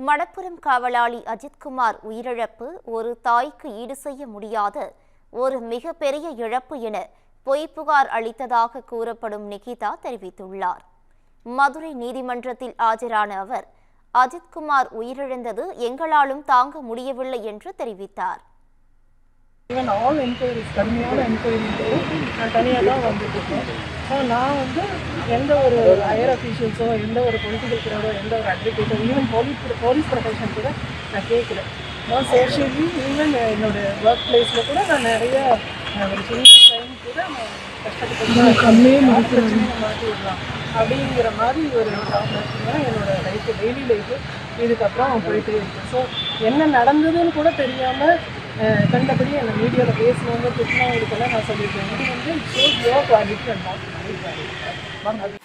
மணப்புரம் காவலாளி அஜித்குமார் உயிரிழப்பு ஒரு தாய்க்கு ஈடு செய்ய முடியாத ஒரு மிகப்பெரிய இழப்பு என பொய் புகார் அளித்ததாக கூறப்படும் நிகிதா தெரிவித்துள்ளார். மதுரை நீதிமன்றத்தில் ஆஜரான அவர், அஜித்குமார் உயிரிழந்தது எங்களாலும் தாங்க முடியவில்லை என்று தெரிவித்தார். கடுமையான என்கொயரி நான் தனியாக தான் வந்துட்டுருக்கேன். ஸோ நான் எந்த ஒரு ஹையர் அஃபீஷியல்ஸோ, எந்த ஒரு பொலிட்டிக்கல் கிரௌடோ, எந்த ஒரு அட்வொகேட்டோ, ஈவன் போலீஸ் ப்ரொஃபஷன் கூட நான் கேட்குறேன். நான் சோஷியலி ஈவன் என்னோடய ஒர்க் பிளேஸில் கூட நான் நிறைய ஒரு சின்ன டைம் கூட நான் கஷ்டப்பட்டு மாற்றி விடலாம் அப்படிங்கிற மாதிரி ஒரு என்னோடய லைஃப், டெய்லி லைஃபு இதுக்கப்புறம் போயிட்டே இருக்குது. ஸோ என்ன நடந்ததுன்னு கூட தெரியாமல் கண்டபடி அந்த மீடியாவில் பேசுனவங்க திட்டினவங்களுக்கெல்லாம் நான் சொல்லியிருக்கேன். இது shows your quality and not my quality.